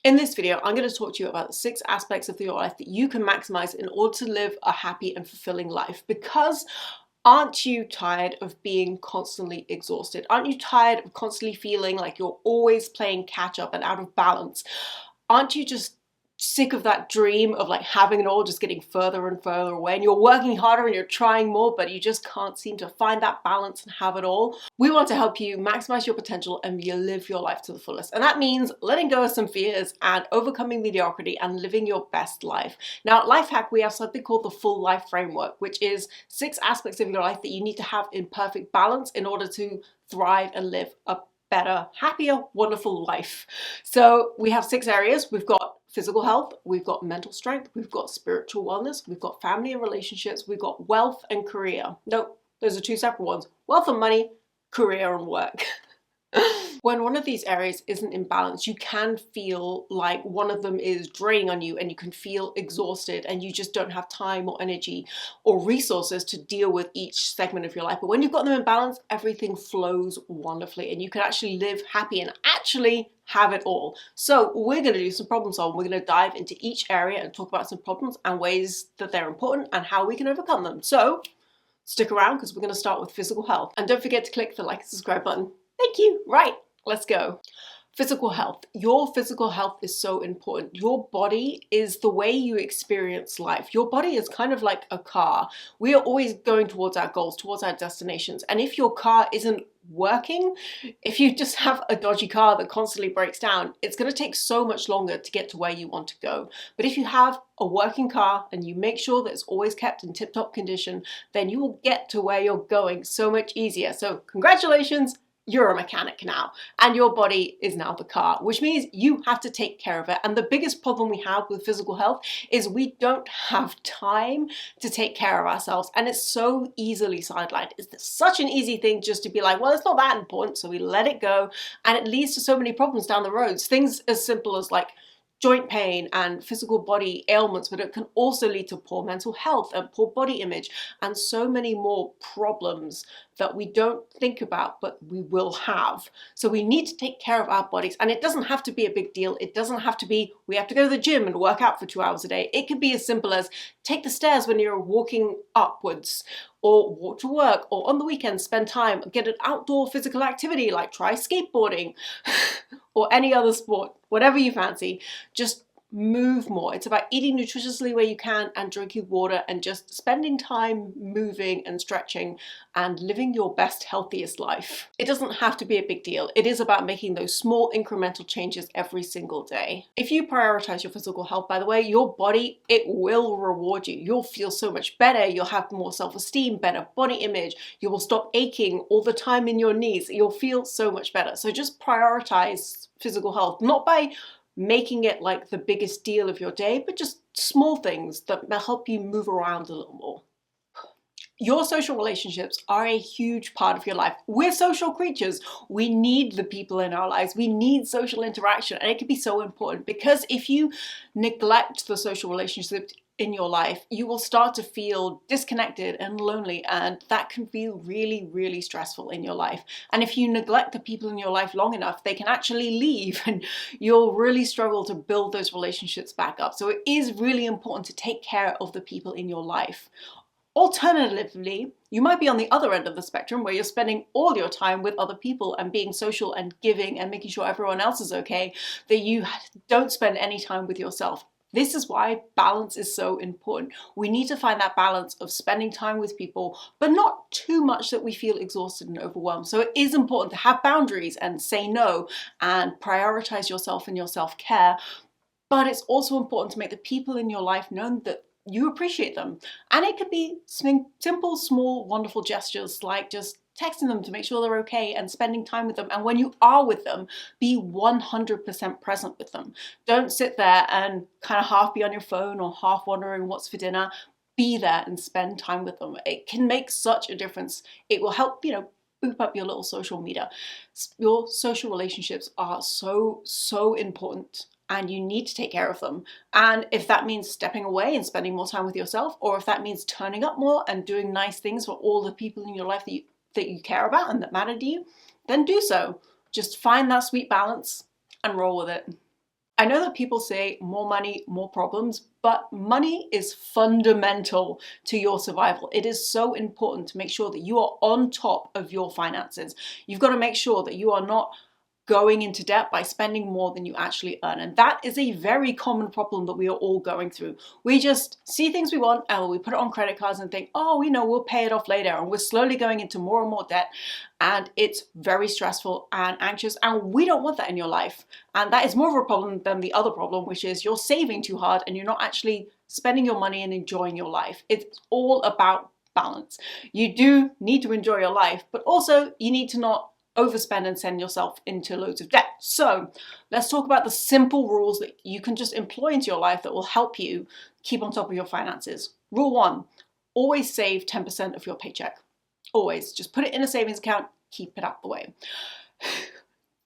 In this video, I'm going to talk to you about the 6 aspects of your life that you can maximize in order to live a happy and fulfilling life. Because aren't you tired of being constantly exhausted? Aren't you tired of constantly feeling like you're always playing catch up and out of balance? Aren't you just sick of that dream of like having it all just getting further and further away, and you're working harder and you're trying more, but you just can't seem to find that balance and have it all? We want to help you maximize your potential and you live your life to the fullest. And that means letting go of some fears and overcoming mediocrity and living your best life. Now at Lifehack, we have something called the full life framework, which is 6 aspects of your life that you need to have in perfect balance in order to thrive and live a better, happier, wonderful life. So we have 6 areas. We've got physical health, we've got mental strength, we've got spiritual wellness, we've got family and relationships, we've got wealth and career. No, those are 2 separate ones. Wealth and money, career and work. When one of these areas isn't in balance, you can feel like one of them is draining on you and you can feel exhausted and you just don't have time or energy or resources to deal with each segment of your life. But when you've got them in balance, everything flows wonderfully and you can actually live happy and actually have it all. So we're going to do some problem solving. We're going to dive into each area and talk about some problems and ways that they're important and how we can overcome them. So stick around because we're going to start with physical health. And don't forget to click the like and subscribe button. Thank you. Right, let's go. Physical health. Your physical health is so important. Your body is the way you experience life. Your body is kind of like a car. We are always going towards our goals, towards our destinations. And if your car isn't working, if you just have a dodgy car that constantly breaks down, it's going to take so much longer to get to where you want to go. But if you have a working car and you make sure that it's always kept in tip-top condition, then you will get to where you're going so much easier. So congratulations. You're a mechanic now and your body is now the car, which means you have to take care of it. And the biggest problem we have with physical health is we don't have time to take care of ourselves, and it's so easily sidelined. It's such an easy thing just to be like, well, it's not that important, so we let it go, and it leads to so many problems down the roads. Things as simple as like joint pain and physical body ailments, but it can also lead to poor mental health and poor body image and so many more problems that we don't think about, but we will have. So we need to take care of our bodies, and it doesn't have to be a big deal. It doesn't have to be, we have to go to the gym and work out for 2 hours a day. It can be as simple as take the stairs when you're walking upwards, or walk to work, or on the weekend spend time, get an outdoor physical activity like try skateboarding or any other sport, whatever you fancy. Just move more. It's about eating nutritiously where you can and drinking water and just spending time moving and stretching and living your best, healthiest life. It doesn't have to be a big deal. It is about making those small incremental changes every single day. If you prioritize your physical health, by the way, your body, it will reward you. You'll feel so much better. You'll have more self-esteem, better body image. You will stop aching all the time in your knees. You'll feel so much better. So just prioritize physical health, not by making it like the biggest deal of your day, but just small things that help you move around a little more. Your social relationships are a huge part of your life. We're social creatures. We need the people in our lives. We need social interaction, and it can be so important, because if you neglect the social relationships in your life, you will start to feel disconnected and lonely, and that can feel really, really stressful in your life. And if you neglect the people in your life long enough, they can actually leave and you'll really struggle to build those relationships back up. So it is really important to take care of the people in your life. Alternatively, you might be on the other end of the spectrum where you're spending all your time with other people and being social and giving and making sure everyone else is okay, that you don't spend any time with yourself. This is why balance is so important. We need to find that balance of spending time with people, but not too much that we feel exhausted and overwhelmed. So it is important to have boundaries and say no and prioritize yourself and your self-care. But it's also important to make the people in your life know that you appreciate them. And it could be simple, small, wonderful gestures like just texting them to make sure they're okay and spending time with them. And when you are with them, be 100% present with them. Don't sit there and kind of half be on your phone or half wondering what's for dinner. Be there and spend time with them. It can make such a difference. It will help, boop up your little social media. Your social relationships are so, so important, and you need to take care of them. And if that means stepping away and spending more time with yourself, or if that means turning up more and doing nice things for all the people in your life that you care about and that matter to you, then do so. Just find that sweet balance and roll with it. I know that people say more money, more problems, but money is fundamental to your survival. It is so important to make sure that you are on top of your finances. You've got to make sure that you are not going into debt by spending more than you actually earn. And that is a very common problem that we are all going through. We just see things we want and we put it on credit cards and think, oh, we'll pay it off later. And we're slowly going into more and more debt. And it's very stressful and anxious. And we don't want that in your life. And that is more of a problem than the other problem, which is you're saving too hard and you're not actually spending your money and enjoying your life. It's all about balance. You do need to enjoy your life, but also you need to not overspend and send yourself into loads of debt. So let's talk about the simple rules that you can just employ into your life that will help you keep on top of your finances. Rule 1, always save 10% of your paycheck. Always. Just put it in a savings account, keep it out the way.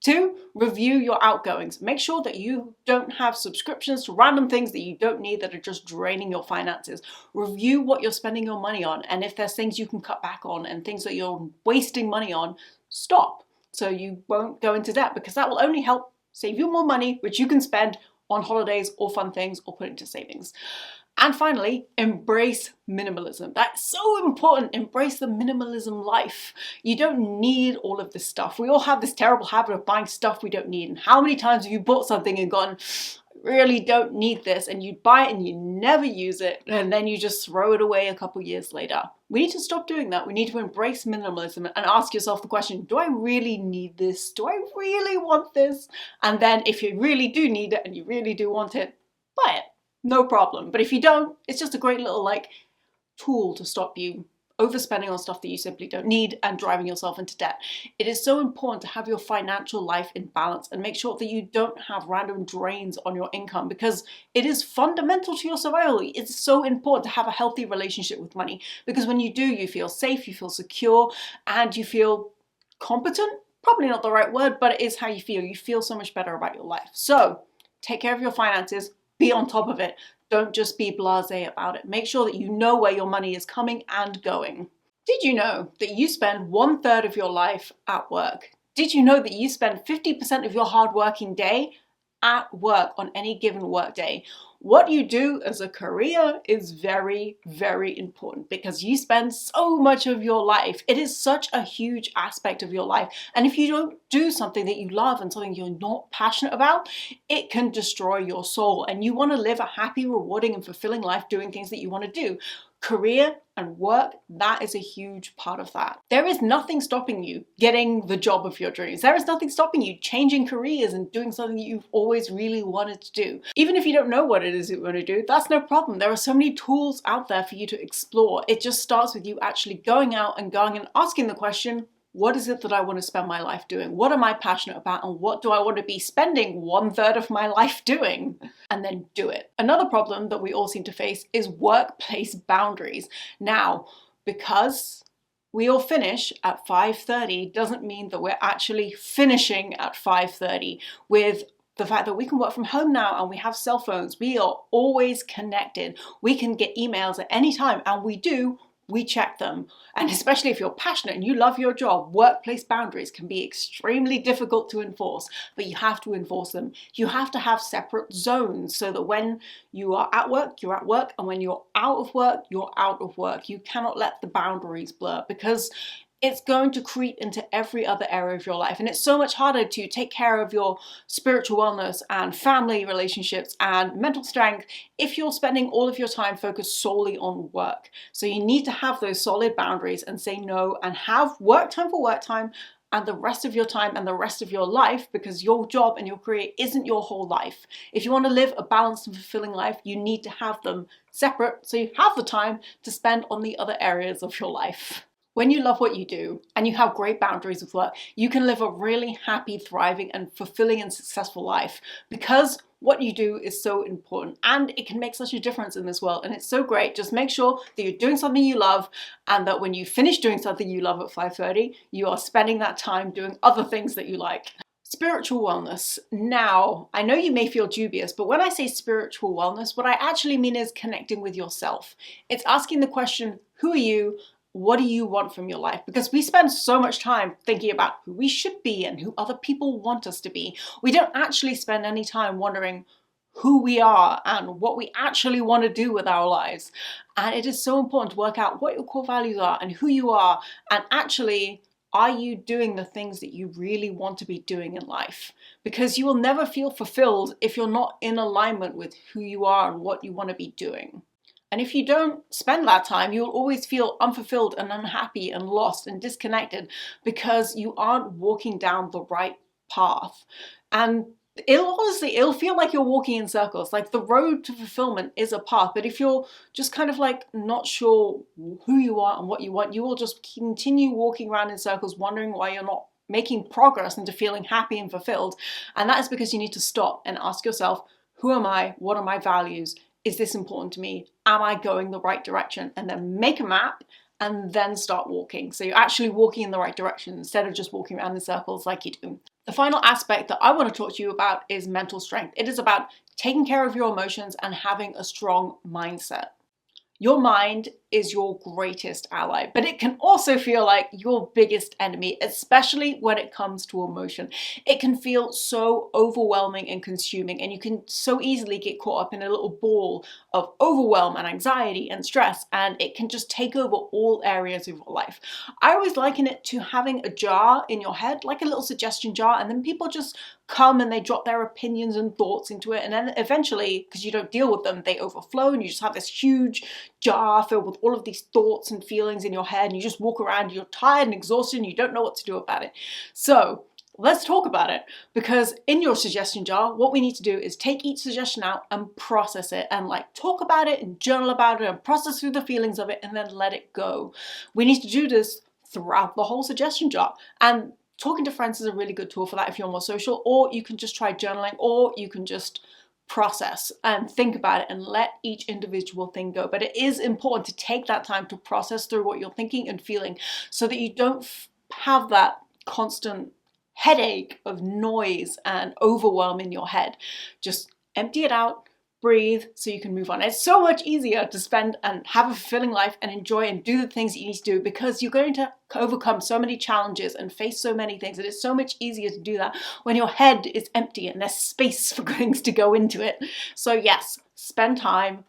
2, review your outgoings. Make sure that you don't have subscriptions to random things that you don't need that are just draining your finances. Review what you're spending your money on, and if there's things you can cut back on and things that you're wasting money on, stop, so you won't go into debt, because that will only help save you more money, which you can spend on holidays or fun things or put into savings. And finally, embrace minimalism. That's so important. Embrace the minimalism life. You don't need all of this stuff. We all have this terrible habit of buying stuff we don't need. And how many times have you bought something and gone, really don't need this, and you buy it and you never use it, and then you just throw it away a couple years later? We need to stop doing that. We need to embrace minimalism and ask yourself the question, do I really need this? Do I really want this? And then if you really do need it and you really do want it, buy it. No problem. But if you don't, it's just a great little tool to stop you overspending on stuff that you simply don't need and driving yourself into debt. It is so important to have your financial life in balance and make sure that you don't have random drains on your income, because it is fundamental to your survival. It's so important to have a healthy relationship with money, because when you do, you feel safe, you feel secure, and you feel competent. Probably not the right word, but it is how you feel. You feel so much better about your life. So take care of your finances, be on top of it. Don't just be blasé about it. Make sure that you know where your money is coming and going. Did you know that you spend 1/3 of your life at work? Did you know that you spend 50% of your hard-working day at work on any given work day? What you do as a career is very, very important, because you spend so much of your life. It is such a huge aspect of your life. And if you don't do something that you love and something you're not passionate about, it can destroy your soul. And you want to live a happy, rewarding, and fulfilling life doing things that you want to do. Career and work, that is a huge part of that. There is nothing stopping you getting the job of your dreams. There is nothing stopping you changing careers and doing something that you've always really wanted to do. Even if you don't know what it is you want to do, that's no problem. There are so many tools out there for you to explore. It just starts with you actually going out and asking the question, what is it that I want to spend my life doing? What am I passionate about? And what do I want to be spending 1/3 of my life doing? And then do it. Another problem that we all seem to face is workplace boundaries. Now, because we all finish at 5:30 doesn't mean that we're actually finishing at 5:30. With the fact that we can work from home now and we have cell phones, we are always connected. We can get emails at any time, and we check them. And especially if you're passionate and you love your job, workplace boundaries can be extremely difficult to enforce, but you have to enforce them. You have to have separate zones so that when you are at work, you're at work, and when you're out of work, you're out of work. You cannot let the boundaries blur, because it's going to creep into every other area of your life. And it's so much harder to take care of your spiritual wellness and family relationships and mental strength if you're spending all of your time focused solely on work. So you need to have those solid boundaries and say no, and have work time for work time and the rest of your time and the rest of your life, because your job and your career isn't your whole life. If you want to live a balanced and fulfilling life, you need to have them separate so you have the time to spend on the other areas of your life. When you love what you do and you have great boundaries with work, you can live a really happy, thriving, and fulfilling and successful life, because what you do is so important and it can make such a difference in this world. And it's so great. Just make sure that you're doing something you love, and that when you finish doing something you love at 5:30, you are spending that time doing other things that you like. Spiritual wellness. Now, I know you may feel dubious, but when I say spiritual wellness, what I actually mean is connecting with yourself. It's asking the question, who are you? what do you want from your life? Because we spend so much time thinking about who we should be and who other people want us to be. We don't actually spend any time wondering who we are and what we actually want to do with our lives. And it is so important to work out what your core values are and who you are, and actually, are you doing the things that you really want to be doing in life? Because you will never feel fulfilled if you're not in alignment with who you are and what you want to be doing. And if you don't spend that time, you'll always feel unfulfilled and unhappy and lost and disconnected because you aren't walking down the right path. And it'll feel like you're walking in circles. Like, the road to fulfillment is a path, but if you're just kind of like not sure who you are and what you want, you will just continue walking around in circles, wondering why you're not making progress into feeling happy and fulfilled. And that is because you need to stop and ask yourself, who am I? What are my values? Is this important to me? Am I going the right direction? And then make a map and then start walking. So you're actually walking in the right direction instead of just walking around in circles like you do. The final aspect that I want to talk to you about is mental strength. It is about taking care of your emotions and having a strong mindset. Your mind is your greatest ally, but it can also feel like your biggest enemy, especially when it comes to emotion. It can feel so overwhelming and consuming, and you can so easily get caught up in a little ball of overwhelm and anxiety and stress, and it can just take over all areas of your life. I always liken it to having a jar in your head, like a little suggestion jar, and then people just come and they drop their opinions and thoughts into it, and then eventually, because you don't deal with them, they overflow and you just have this huge jar filled with all of these thoughts and feelings in your head, and you just walk around, you're tired and exhausted and you don't know what to do about it. So let's talk about it, because in your suggestion jar, what we need to do is take each suggestion out and process it, and like talk about it and journal about it and process through the feelings of it and then let it go. We need to do this throughout the whole suggestion jar, and talking to friends is a really good tool for that if you're more social, or you can just try journaling, or you can just process and think about it and let each individual thing go. But it is important to take that time to process through what you're thinking and feeling so that you don't have that constant headache of noise and overwhelm in your head. Just empty it out, breathe, so you can move on. It's so much easier to spend and have a fulfilling life and enjoy and do the things that you need to do, because you're going to overcome so many challenges and face so many things, and it's so much easier to do that when your head is empty and there's space for things to go into it. So yes, spend time,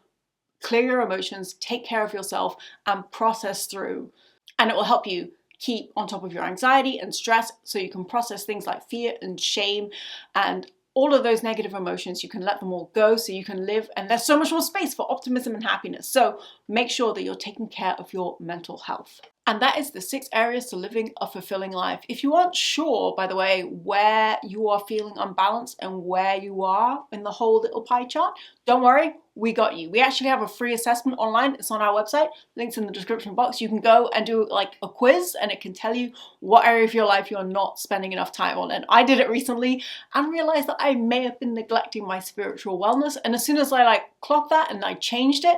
clear your emotions, take care of yourself, and process through, and it will help you keep on top of your anxiety and stress, so you can process things like fear and shame and all of those negative emotions. You can let them all go so you can live, and there's so much more space for optimism and happiness. So make sure that you're taking care of your mental health. And that is the 6 areas to living a fulfilling life. If you aren't sure, by the way, where you are feeling unbalanced and where you are in the whole little pie chart, don't worry, we got you. We actually have a free assessment online. It's on our website. Links in the description box. You can go and do like a quiz, and it can tell you what area of your life you're not spending enough time on. And I did it recently and realized that I may have been neglecting my spiritual wellness. And as soon as I clocked that and I changed it,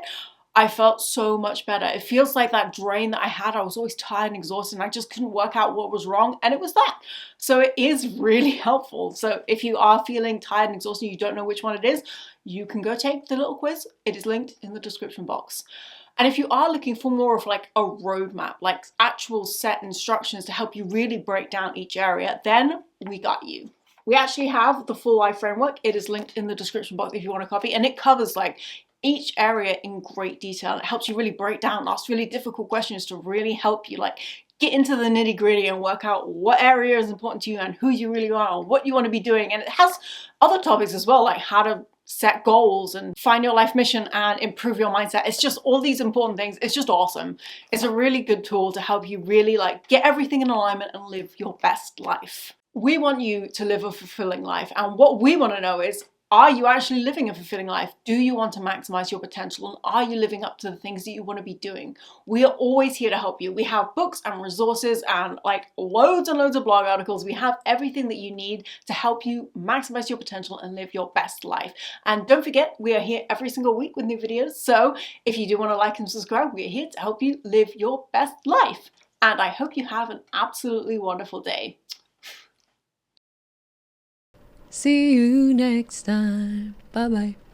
I felt so much better. It feels like that drain that I had. I was always tired and exhausted, and I just couldn't work out what was wrong, and it was that. So it is really helpful. So if you are feeling tired and exhausted, you don't know which one it is, you can go take the little quiz. It is linked in the description box. And if you are looking for more of like a roadmap, like actual set instructions to help you really break down each area, then we got you. We actually have the full life framework. It is linked in the description box if you want a copy, and it covers like each area in great detail. It helps you really break down, ask really difficult questions to really help you get into the nitty-gritty and work out what area is important to you and who you really are and what you want to be doing. And it has other topics as well, like how to set goals and find your life mission and improve your mindset. It's just all these important things. It's just awesome. It's a really good tool to help you really get everything in alignment and live your best life. We want you to live a fulfilling life, and what we want to know is, are you actually living a fulfilling life? Do you want to maximize your potential? And are you living up to the things that you want to be doing? We are always here to help you. We have books and resources and loads and loads of blog articles. We have everything that you need to help you maximize your potential and live your best life. And don't forget, we are here every single week with new videos. So if you do want to like and subscribe, we are here to help you live your best life. And I hope you have an absolutely wonderful day. See you next time. Bye-bye.